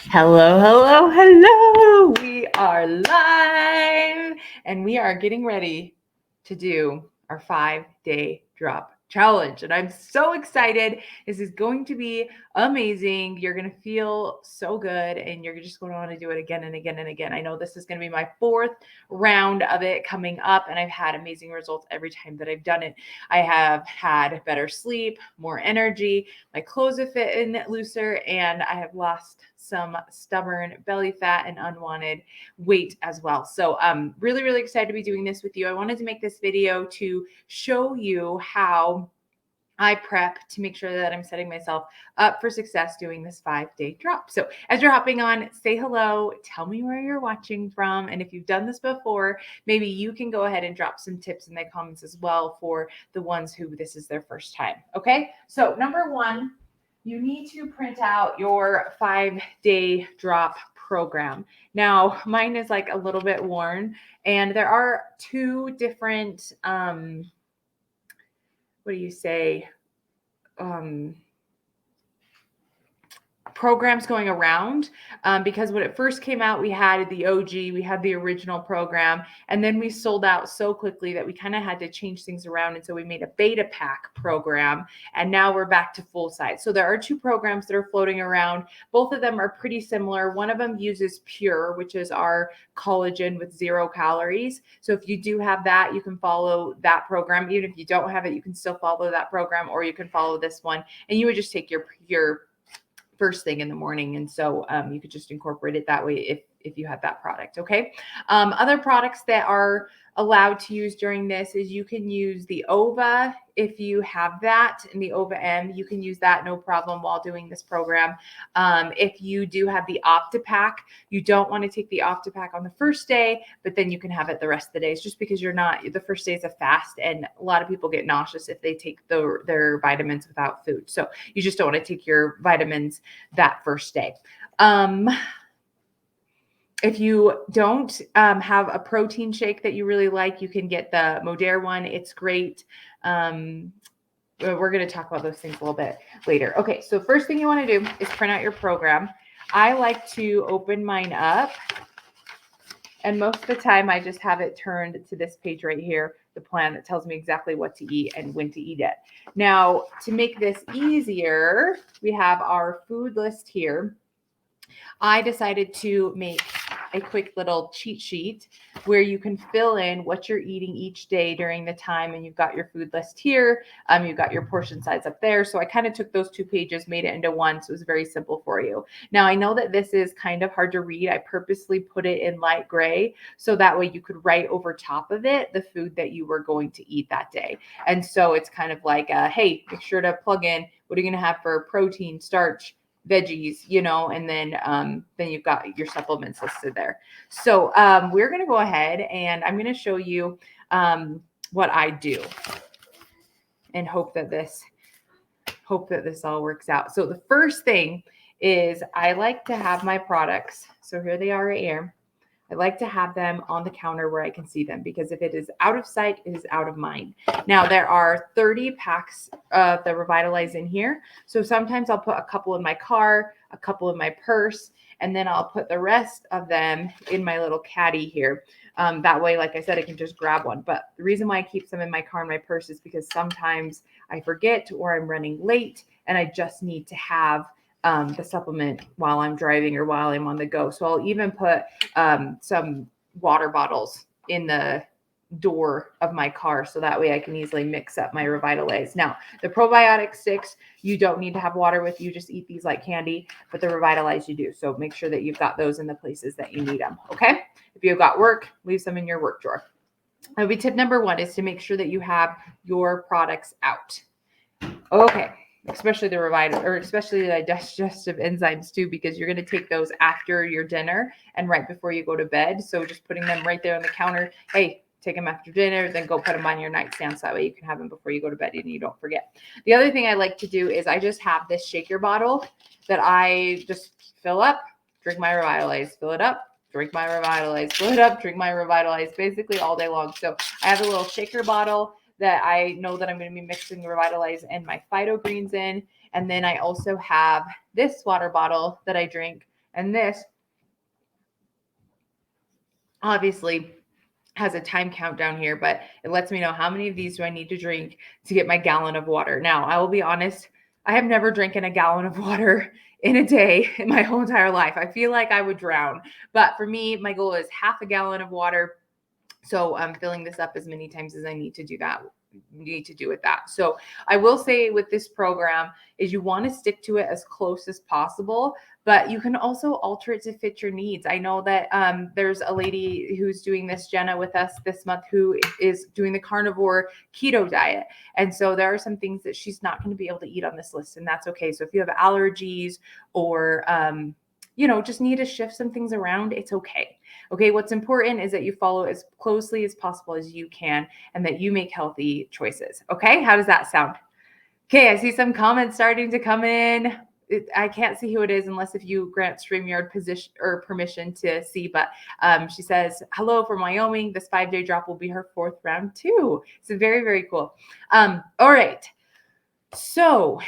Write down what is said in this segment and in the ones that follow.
Hello, hello, hello. We are live and we are getting ready to do our 5-day drop challenge. And I'm so excited. This is going to be amazing. You're going to feel so good and you're just going to want to do it again and again and again. I know this is going to be my fourth round of it coming up, and I've had amazing results every time that I've done it. I have had better sleep, more energy, my clothes have fit in looser, and I have lost some stubborn belly fat and unwanted weight as well. So I'm really, really excited to be doing this with you. I wanted to make this video to show you how I prep to make sure that I'm setting myself up for success doing this 5-day drop. So as you're hopping on, say hello, tell me where you're watching from. And if you've done this before, maybe you can go ahead and drop some tips in the comments as well for the ones who this is their first time. Okay. So number one, you need to print out your 5-day drop program. Now, mine is like a little bit worn, and there are two different, what do you say? Programs going around, because when it first came out, we had the OG, we had the original program, and then we sold out so quickly that we kind of had to change things around. And so we made a beta pack program, and now we're back to full size. So there are two programs that are floating around. Both of them are pretty similar. One of them uses Pure, which is our collagen with 0 calories. So if you do have that, you can follow that program. Even if you don't have it, you can still follow that program, or you can follow this one, and you would just take your Pure first thing in the morning. And so you could just incorporate it that way if you have that product. Okay. Other products that are allowed to use during this is you can use the OVA if you have that, and the OVA M, you can use that no problem while doing this program. If you do have the OptiPack, you don't want to take the OptiPack on the first day, but then you can have it the rest of the days, just because the first day is a fast, and a lot of people get nauseous if they take their vitamins without food. So you just don't want to take your vitamins that first day. If you don't have a protein shake that you really like, you can get the Modere one. It's great. We're going to talk about those things a little bit later. Okay, so first thing you want to do is print out your program. I like to open mine up, and most of the time I just have it turned to this page right here, the plan that tells me exactly what to eat and when to eat it. Now, to make this easier, we have our food list here. I decided to make a quick little cheat sheet where you can fill in what you're eating each day during the time, and you've got your food list here. You've got your portion size up there. So I kind of took those 2 pages, made it into one, so it was very simple for you. Now I know that this is kind of hard to read. I purposely put it in light gray so that way you could write over top of it the food that you were going to eat that day. And so it's kind of like, hey, make sure to plug in what are you going to have for protein, starch, veggies, and then you've got your supplements listed there. So we're going to go ahead and I'm going to show you what I do, and hope that this all works out. So the first thing is I like to have my products. So here they are right here. I like to have them on the counter where I can see them, because if it is out of sight, it is out of mind. Now, there are 30 packs of the Revitalize in here. So sometimes I'll put a couple in my car, a couple in my purse, and then I'll put the rest of them in my little caddy here. That way, like I said, I can just grab one. But the reason why I keep some in my car and my purse is because sometimes I forget, or I'm running late and I just need to have the supplement while I'm driving or while I'm on the go. So I'll even put some water bottles in the door of my car, so that way I can easily mix up my Revitalize. Now, the probiotic sticks, you don't need to have water with. You just eat these like candy, but the Revitalize you do. So make sure that you've got those in the places that you need them. Okay. If you've got work, leave some in your work drawer. That would be tip number one, is to make sure that you have your products out. Okay. Especially the especially the digestive enzymes too, because you're going to take those after your dinner and right before you go to bed. So just putting them right there on the counter. Hey, take them after dinner, then go put them on your nightstand, so that way you can have them before you go to bed and you don't forget. The other thing I like to do is I just have this shaker bottle that I just fill up, drink my Revitalize, fill it up, drink my Revitalize, fill it up, drink my Revitalize, basically all day long. So I have a little shaker bottle that I know that I'm going to be mixing the Revitalize and my Phyto Greens in. And then I also have this water bottle that I drink And this obviously has a time count down here, but it lets me know how many of these do I need to drink to get my gallon of water. Now, I will be honest, I have never drinking a gallon of water in a day in my whole entire life. I feel like I would drown. But for me, my goal is half a gallon of water. So I'm filling this up as many times as I need to do with that. So I will say with this program is you want to stick to it as close as possible, but you can also alter it to fit your needs. I know that there's a lady who's doing this, Jenna, with us this month, who is doing the carnivore keto diet. And so there are some things that she's not going to be able to eat on this list, and that's okay. So if you have allergies or just need to shift some things around, it's okay. Okay, what's important is that you follow as closely as possible as you can and that you make healthy choices. Okay, how does that sound? Okay, I see some comments starting to come in. I can't see who it is unless if you grant StreamYard position or permission to see, but she says, hello from Wyoming. This 5-day drop will be her 4th round too. So very, very cool. All right. So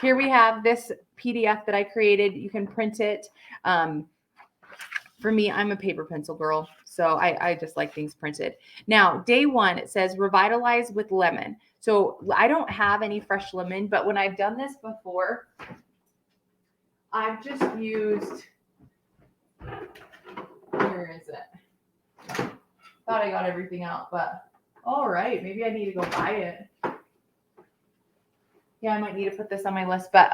here we have this PDF that I created. You can print it. For me, I'm a paper pencil girl, so I just like things printed. Now, day 1, it says revitalize with lemon. So I don't have any fresh lemon, but when I've done this before, I've just used, where is it? Thought I got everything out, but all right, maybe I need to go buy it. Yeah, I might need to put this on my list, but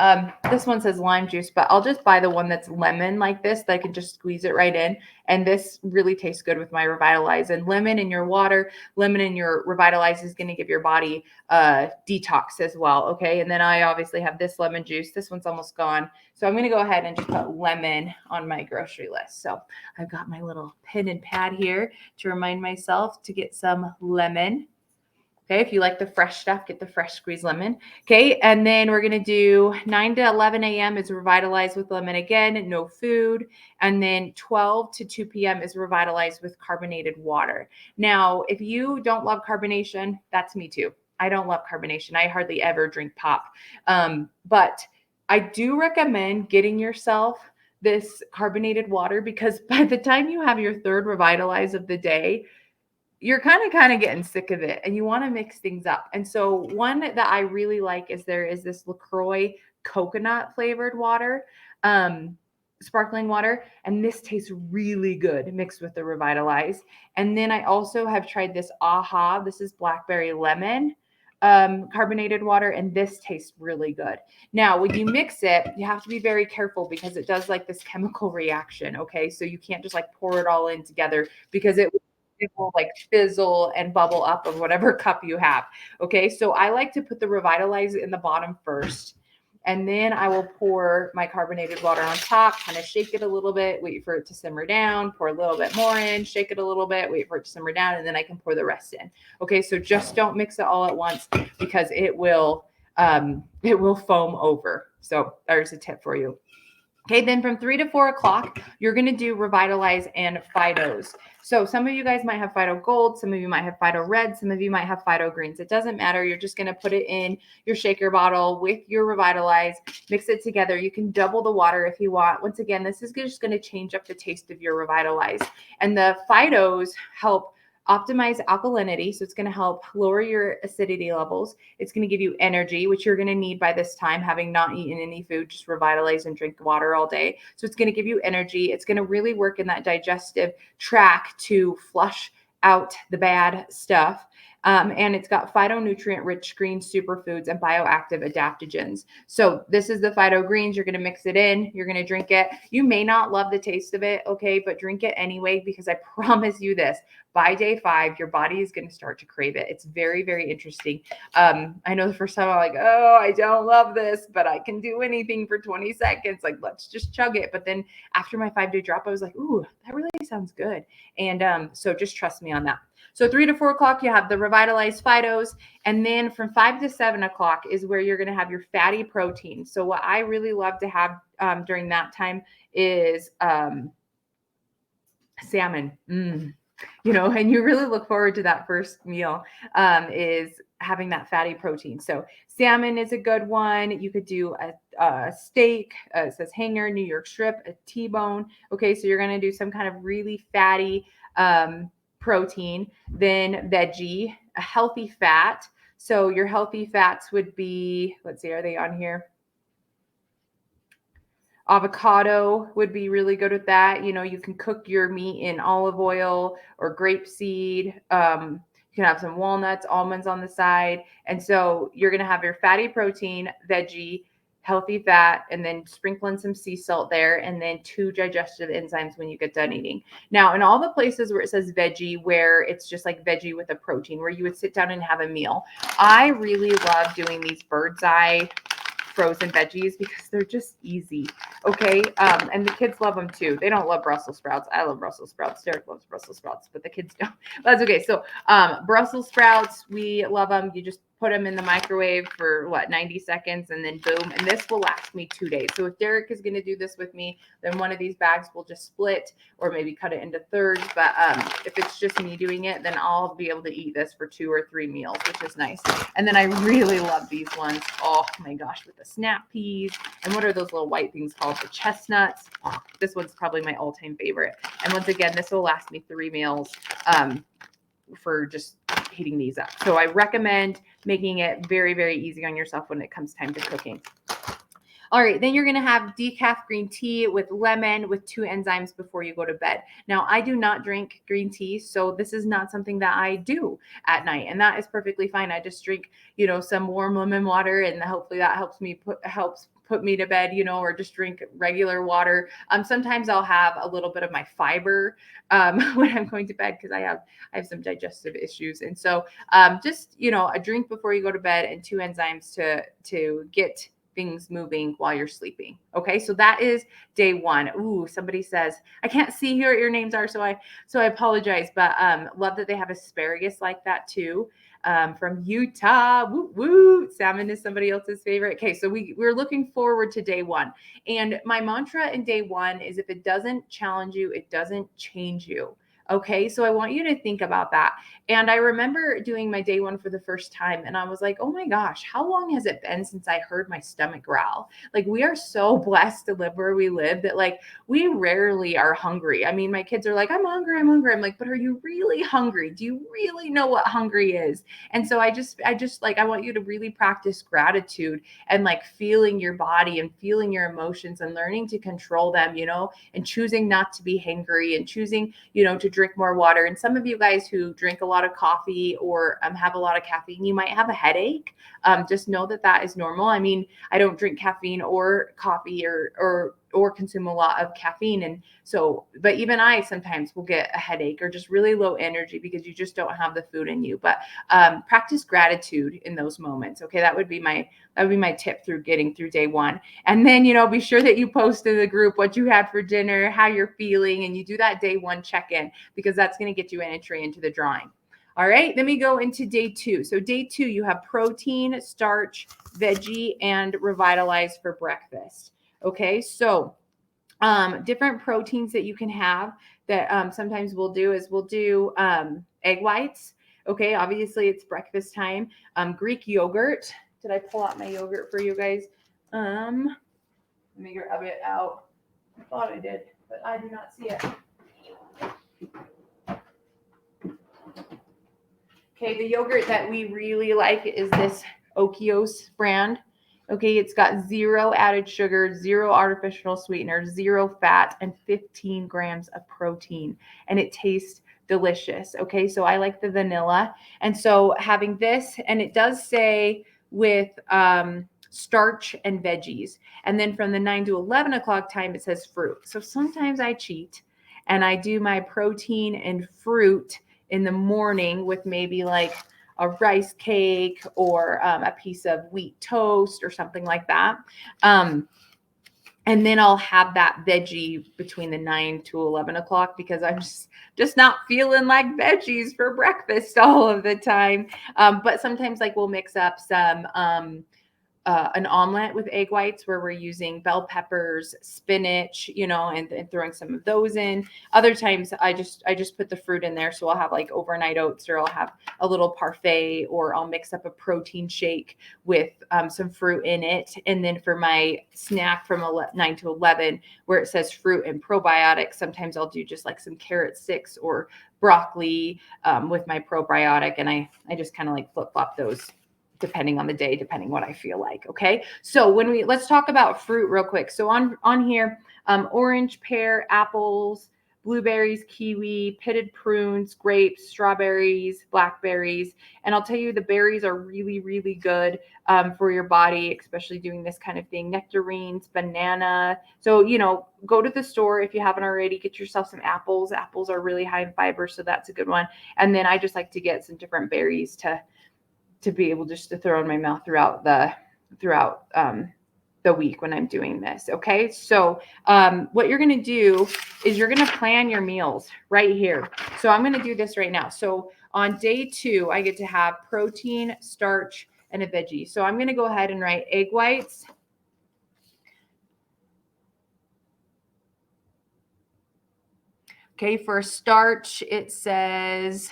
this one says lime juice, but I'll just buy the one that's lemon like this, that I can just squeeze it right in. And this really tastes good with my Revitalize. And lemon in your water, lemon in your Revitalize is going to give your body detox as well. Okay. And then I obviously have this lemon juice. This one's almost gone. So I'm going to go ahead and just put lemon on my grocery list. So I've got my little pen and pad here to remind myself to get some lemon. Okay, if you like the fresh stuff, get the fresh squeezed lemon. Okay, and then we're going to do 9 to 11 a.m. is Revitalize with lemon again, no food. And then 12 to 2 p.m. is Revitalize with carbonated water. Now, if you don't love carbonation, that's me too. I don't love carbonation. I hardly ever drink pop. But I do recommend getting yourself this carbonated water, because by the time you have your 3rd Revitalize of the day, you're kind of getting sick of it and you want to mix things up. And so one that I really like is there is this LaCroix coconut flavored water, sparkling water. And this tastes really good mixed with the Revitalize. And then I also have tried this AHA. This is blackberry lemon carbonated water, and this tastes really good. Now, when you mix it, you have to be very careful because it does like this chemical reaction. Okay, so you can't just like pour it all in together, because it will like fizzle and bubble up of whatever cup you have. Okay, so I like to put the Revitalize in the bottom first, and then I will pour my carbonated water on top, kind of shake it a little bit, wait for it to simmer down, pour a little bit more in, shake it a little bit, wait for it to simmer down, and then I can pour the rest in. Okay, so just don't mix it all at once, because it will foam over. So there's a tip for you. Okay, then from 3 to 4 o'clock, you're going to do Revitalize and Fidos. So some of you guys might have Fido Gold, some of you might have Fido Red, some of you might have Fido Greens. It doesn't matter. You're just going to put it in your shaker bottle with your Revitalize, mix it together. You can double the water if you want. Once again, this is just going to change up the taste of your Revitalize. And the Fidos help optimize alkalinity. So it's going to help lower your acidity levels. It's going to give you energy, which you're going to need by this time, having not eaten any food, just Revitalize and drink water all day. So it's going to give you energy. It's going to really work in that digestive tract to flush out the bad stuff. And it's got phytonutrient-rich green superfoods and bioactive adaptogens. So this is the Fido Greens. You're going to mix it in. You're going to drink it. You may not love the taste of it, okay, but drink it anyway, because I promise you this, by day 5, your body is going to start to crave it. It's very, very interesting. I know the first time I'm like, oh, I don't love this, but I can do anything for 20 seconds. Like, let's just chug it. But then after my 5-day drop, I was like, ooh, that really sounds good. And so just trust me on that. So 3 to 4 o'clock, you have the Revitalized Fidos. And then from 5 to 7 o'clock is where you're going to have your fatty protein. So what I really love to have during that time is salmon. and you really look forward to that first meal, is having that fatty protein. So salmon is a good one. You could do a steak, it says hanger, New York strip, a T-bone. Okay, so you're going to do some kind of really fatty protein. Then veggie, a healthy fat. So your healthy fats would be, let's see, are they on here? Avocado would be really good with that. You can cook your meat in olive oil or grapeseed. You can have some walnuts, almonds on the side. And so you're going to have your fatty protein, veggie, healthy fat, and then sprinkle in some sea salt there, and then 2 digestive enzymes when you get done eating. Now, in all the places where it says veggie, where it's just like veggie with a protein, where you would sit down and have a meal, I really love doing these bird's eye frozen veggies because they're just easy. Okay. And the kids love them too. They don't love Brussels sprouts. I love Brussels sprouts. Derek loves Brussels sprouts, but the kids don't. That's okay. So Brussels sprouts, we love them. You just put them in the microwave for 90 seconds, and then boom. And this will last me 2 days. So if Derek is going to do this with me, then one of these bags will just split or maybe cut it into thirds. But if it's just me doing it, then I'll be able to eat this for 2 or 3 meals, which is nice. And then I really love these ones. Oh my gosh, with the snap peas. And what are those little white things called? The chestnuts. Oh, this one's probably my all-time favorite. And once again, this will last me 3 meals for just heating these up. So I recommend making it very, very easy on yourself when it comes time to cooking. All right, then you're going to have decaf green tea with lemon with 2 enzymes before you go to bed. Now, I do not drink green tea, so this is not something that I do at night, and that is perfectly fine. I just drink, some warm lemon water, and hopefully that helps put me to bed, or just drink regular water. Sometimes I'll have a little bit of my fiber when I'm going to bed because I have some digestive issues, and so just a drink before you go to bed and 2 enzymes to get things moving while you're sleeping. Okay, so that is day 1. Ooh, somebody says, I can't see here what your names are, so I apologize, but love that they have asparagus like that too. From Utah. Woo woo. Salmon is somebody else's favorite. Okay, so we're looking forward to day 1. And my mantra in day 1 is if it doesn't challenge you, it doesn't change you. Okay, so I want you to think about that. And I remember doing my day 1 for the first time, and I was like, oh my gosh, how long has it been since I heard my stomach growl? Like, we are so blessed to live where we live that, like, we rarely are hungry. I mean, my kids are like, I'm hungry. I'm like, but are you really hungry? Do you really know what hungry is? And so I just like, I want you to really practice gratitude and like feeling your body and feeling your emotions and learning to control them, and choosing not to be hangry and choosing, to drink more water. And some of you guys who drink a lot of coffee or have a lot of caffeine, you might have a headache. Just know that is normal. I mean, I don't drink caffeine or coffee or consume a lot of caffeine. And so, but even I sometimes will get a headache or just really low energy because you just don't have the food in you. But practice gratitude in those moments. Okay. That would be my tip through getting through day 1. And then, be sure that you post in the group what you had for dinner, how you're feeling, and you do that day 1 check-in because that's going to get you an entry into the drawing. All right, let me go into day 2. So day 2, you have protein, starch, veggie, and Revitalize for breakfast. Okay, so different proteins that you can have that sometimes we'll do egg whites. Okay, obviously it's breakfast time. Greek yogurt. Did I pull out my yogurt for you guys? Let me grab it out. I thought I did, but I do not see it. Okay, the yogurt that we really like is this Okios brand. Okay, it's got 0 added sugar, 0 artificial sweetener, 0 fat, and 15 grams of protein. And it tastes delicious. Okay, so I like the vanilla. And so having this, and it does say with starch and veggies. And then from the 9 to 11 o'clock time, it says fruit. So sometimes I cheat and I do my protein and fruit in the morning with maybe like a rice cake or a piece of wheat toast or something like that. And then I'll have that veggie between the 9 to 11 o'clock because I'm just not feeling like veggies for breakfast all of the time. But sometimes like we'll mix up some an omelet with egg whites where we're using bell peppers, spinach, and throwing some of those in. Other times I just put the fruit in there. So I'll have like overnight oats, or I'll have a little parfait, or I'll mix up a protein shake with some fruit in it. And then for my snack from 9 to 11, where it says fruit and probiotics, sometimes I'll do just like some carrot sticks or broccoli with my probiotic. And I just kind of like flip flop those depending on the day, depending what I feel like. Okay. So let's talk about fruit real quick. So on here, orange, pear, apples, blueberries, kiwi, pitted prunes, grapes, strawberries, blackberries. And I'll tell you, the berries are really, really good for your body, especially doing this kind of thing. Nectarines, banana. So, go to the store if you haven't already, get yourself some apples. Apples are really high in fiber, so that's a good one. And then I just like to get some different berries to be able just to throw in my mouth throughout the week when I'm doing this. Okay. So what you're going to do is you're going to plan your meals right here. So I'm going to do this right now. So on day 2, I get to have protein, starch, and a veggie. So I'm going to go ahead and write egg whites. Okay. For starch, it says,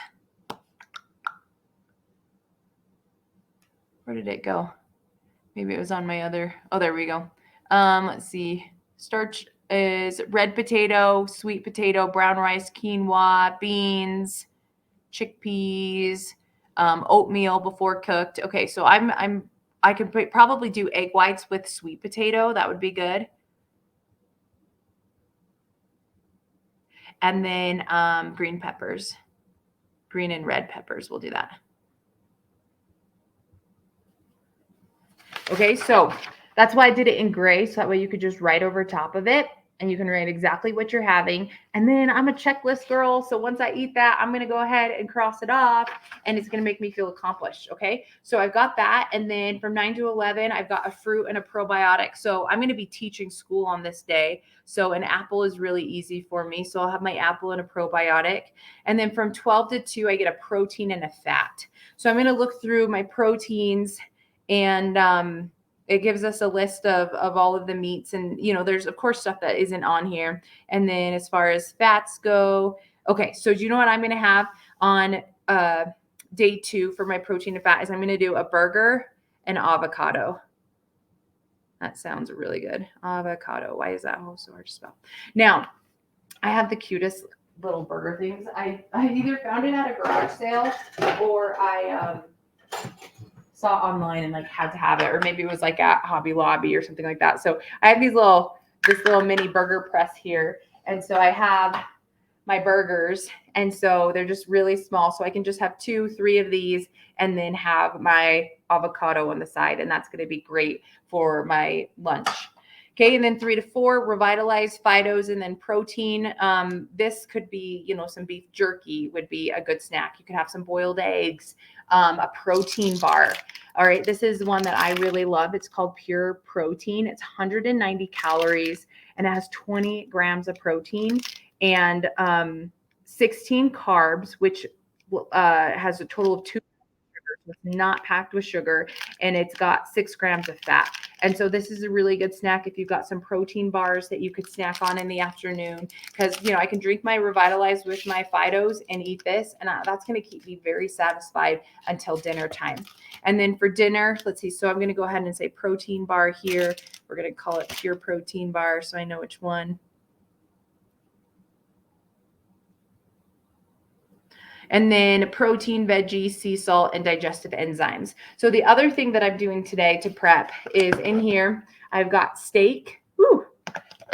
where did it go? Maybe it was on my other. Oh, there we go. Let's see. Starch is red potato, sweet potato, brown rice, quinoa, beans, chickpeas, oatmeal before cooked. Okay, so I could probably do egg whites with sweet potato. That would be good. And then green peppers, green and red peppers. We'll do that. Okay, so that's why I did it in gray. So that way you could just write over top of it and you can write exactly what you're having. And then I'm a checklist girl. So once I eat that, I'm going to go ahead and cross it off and it's going to make me feel accomplished. Okay, so I've got that. And then from 9 to 11, I've got a fruit and a probiotic. So I'm going to be teaching school on this day. So an apple is really easy for me. So I'll have my apple and a probiotic. And then from 12 to 2, I get a protein and a fat. So I'm going to look through my proteins, and it gives us a list of all of the meats, and there's of course stuff that isn't on here. And then as far as fats go, okay, so do you know what I'm going to have on day 2 for my protein and fat is I'm going to do a burger and avocado. That sounds really good. Avocado. Why is that so hard to spell? Now, I have the cutest little burger things. I either found it at a garage sale or I saw online and had to have it, or maybe it was like at Hobby Lobby or something like that. So I have this little mini burger press here. And so I have my burgers, and so they're just really small. So I can just have 2, 3 of these and then have my avocado on the side. And that's going to be great for my lunch. Okay, and then 3 to 4, revitalized Fidos, and then protein. This could be, some beef jerky would be a good snack. You could have some boiled eggs, a protein bar. All right, this is one that I really love. It's called Pure Protein. It's 190 calories, and it has 20 grams of protein and 16 carbs, which has a total of 2 sugars. It's not packed with sugar, and it's got 6 grams of fat. And so this is a really good snack if you've got some protein bars that you could snack on in the afternoon, because I can drink my Revitalized with my Fidos and eat this, and that's going to keep me very satisfied until dinner time. And then for dinner, let's see, so I'm going to go ahead and say protein bar here. We're going to call it Pure Protein Bar so I know which one. And then protein, veggie, sea salt, and digestive enzymes. So the other thing that I'm doing today to prep is in here, I've got steak. Woo.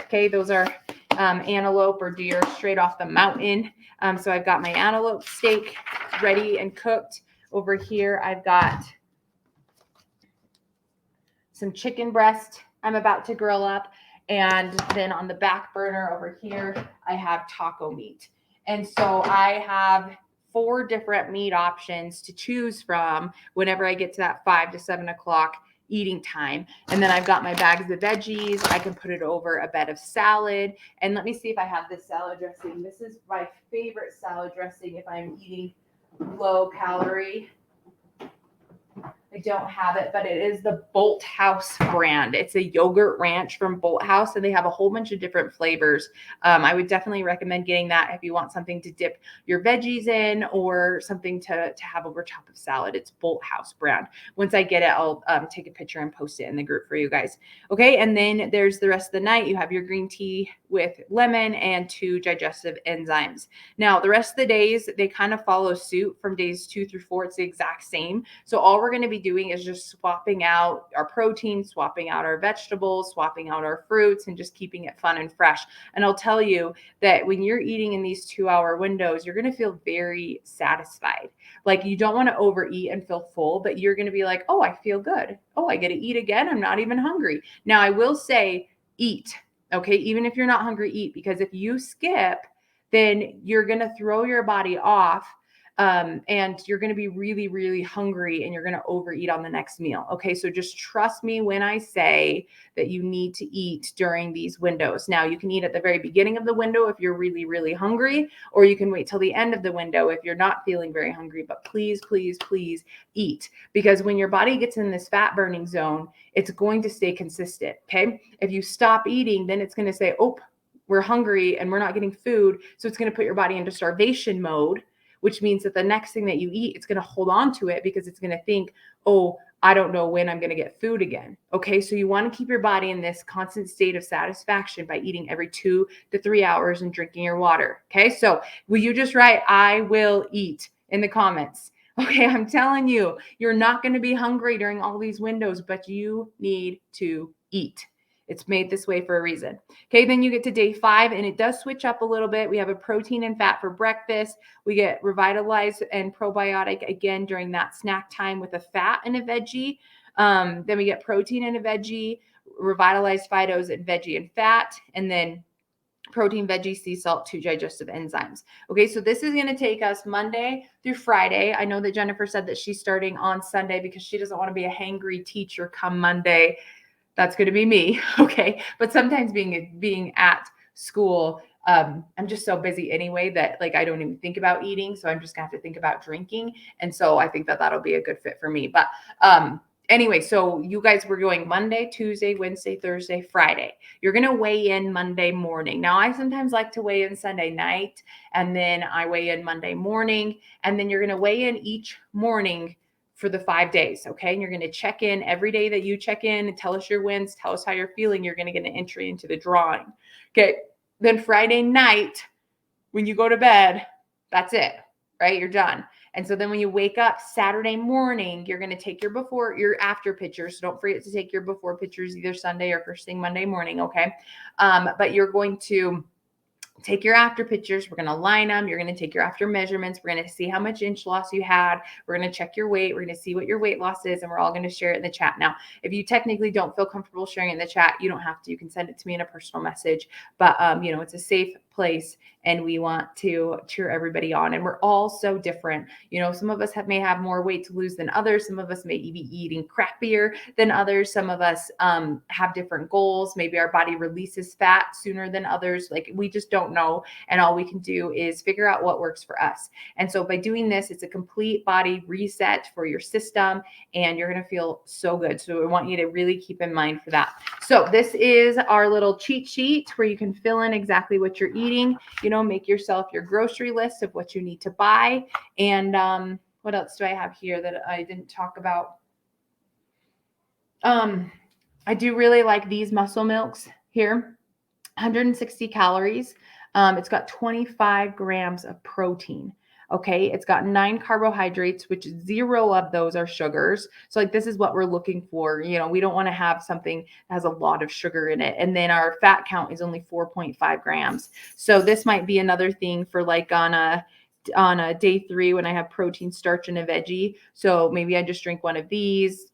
Okay, those are antelope or deer straight off the mountain. So I've got my antelope steak ready and cooked. Over here, I've got some chicken breast I'm about to grill up. And then on the back burner over here, I have taco meat. And so I have 4 different meat options to choose from whenever I get to that 5 to 7 o'clock eating time. And then I've got my bags of veggies. I can put it over a bed of salad. And let me see if I have this salad dressing. This is my favorite salad dressing if I'm eating low calorie. I don't have it, but it is the Bolthouse brand. It's a yogurt ranch from Bolthouse, and they have a whole bunch of different flavors. I would definitely recommend getting that if you want something to dip your veggies in or something to have over top of salad. It's Bolthouse brand. Once I get it, I'll take a picture and post it in the group for you guys. Okay, and then there's the rest of the night. You have your green tea with lemon and 2 digestive enzymes. Now, the rest of the days, they kind of follow suit from days 2 through 4. It's the exact same. So all we're going to be doing is just swapping out our protein, swapping out our vegetables, swapping out our fruits, and just keeping it fun and fresh. And I'll tell you that when you're eating in these 2-hour windows, you're going to feel very satisfied. Like you don't want to overeat and feel full, but you're going to be like, oh, I feel good. Oh, I get to eat again. I'm not even hungry. Now, I will say eat. Okay. Even if you're not hungry, eat, because if you skip, then you're going to throw your body off. And you're going to be really, really hungry and you're going to overeat on the next meal. Okay. So just trust me when I say that you need to eat during these windows. Now, you can eat at the very beginning of the window if you're really, really hungry, or you can wait till the end of the window if you're not feeling very hungry. But please, please, please eat, because when your body gets in this fat burning zone, it's going to stay consistent. Okay. If you stop eating, then it's going to say, oh, we're hungry and we're not getting food. So it's going to put your body into starvation mode, which means that the next thing that you eat, it's going to hold on to it because it's going to think, oh, I don't know when I'm going to get food again. Okay. So you want to keep your body in this constant state of satisfaction by eating every 2 to 3 hours and drinking your water. Okay. So will you just write, I will eat in the comments? Okay. I'm telling you, you're not going to be hungry during all these windows, but you need to eat. It's made this way for a reason. Okay, then you get to day 5 and it does switch up a little bit. We have a protein and fat for breakfast. We get revitalized and probiotic again during that snack time with a fat and a veggie. Then we get protein and a veggie, revitalized phytos and veggie and fat, and then protein, veggie, sea salt, 2 digestive enzymes. Okay, so this is going to take us Monday through Friday. I know that Jennifer said that she's starting on Sunday because she doesn't want to be a hangry teacher come Monday. That's going to be me. Okay. But sometimes being at school, I'm just so busy anyway that like, I don't even think about eating. So I'm just gonna have to think about drinking. And so I think that that'll be a good fit for me. But, anyway, so you guys were going Monday, Tuesday, Wednesday, Thursday, Friday. You're going to weigh in Monday morning. Now, I sometimes like to weigh in Sunday night, and then I weigh in Monday morning, and then you're going to weigh in each morning for the 5 days. Okay. And you're going to check in every day that you check in and tell us your wins, tell us how you're feeling. You're going to get an entry into the drawing. Okay. Then Friday night, when you go to bed, that's it, right? You're done. And so then when you wake up Saturday morning, you're going to take your after pictures. So don't forget to take your before pictures either Sunday or first thing Monday morning. Okay. But you're going to take your after pictures. We're going to line them. You're going to take your after measurements. We're going to see how much inch loss you had. We're going to check your weight. We're going to see what your weight loss is. And we're all going to share it in the chat. Now, if you technically don't feel comfortable sharing it in the chat, you don't have to. You can send it to me in a personal message. But, it's a safe place and we want to cheer everybody on. And we're all so different. Some of us may have more weight to lose than others. Some of us may be eating crappier than others. Some of us have different goals. Maybe our body releases fat sooner than others. Like we just don't know. And all we can do is figure out what works for us. And so by doing this, it's a complete body reset for your system and you're going to feel so good. So I want you to really keep in mind for that. So this is our little cheat sheet where you can fill in exactly what you're eating, make yourself your grocery list of what you need to buy. And what else do I have here that I didn't talk about? I do really like these muscle milks here, 160 calories. It's got 25 grams of protein. Okay. It's got 9 carbohydrates, which 0 of those are sugars. So like, this is what we're looking for. We don't want to have something that has a lot of sugar in it. And then our fat count is only 4.5 grams. So this might be another thing for like on a day 3 when I have protein, starch, and a veggie. So maybe I just drink one of these,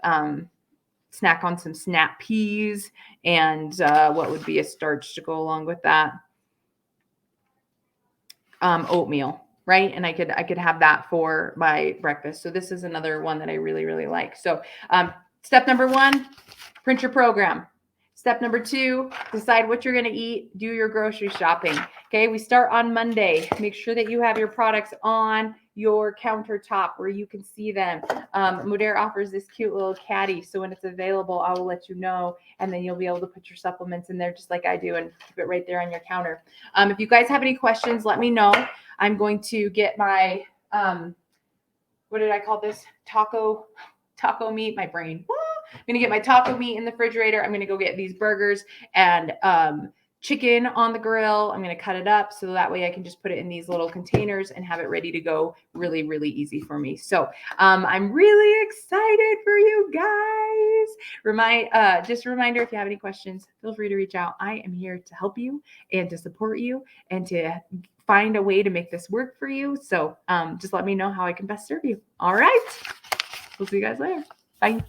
snack on some snap peas and what would be a starch to go along with that? Oatmeal. Right. And I could have that for my breakfast. So this is another one that I really, really like. So step number 1, print your program. Step number 2, decide what you're going to eat. Do your grocery shopping. Okay, we start on Monday. Make sure that you have your products on your countertop where you can see them. Modere offers this cute little caddy, so when it's available, I will let you know, and then you'll be able to put your supplements in there just like I do and keep it right there on your counter. If you guys have any questions, let me know. I'm going to get my, what did I call this? Taco meat, my brain. I'm going to get my taco meat in the refrigerator. I'm going to go get these burgers and chicken on the grill. I'm going to cut it up so that way I can just put it in these little containers and have it ready to go really, really easy for me. So I'm really excited for you guys. Just a reminder, if you have any questions, feel free to reach out. I am here to help you and to support you and to find a way to make this work for you. So just let me know how I can best serve you. All right. We'll see you guys later. Bye.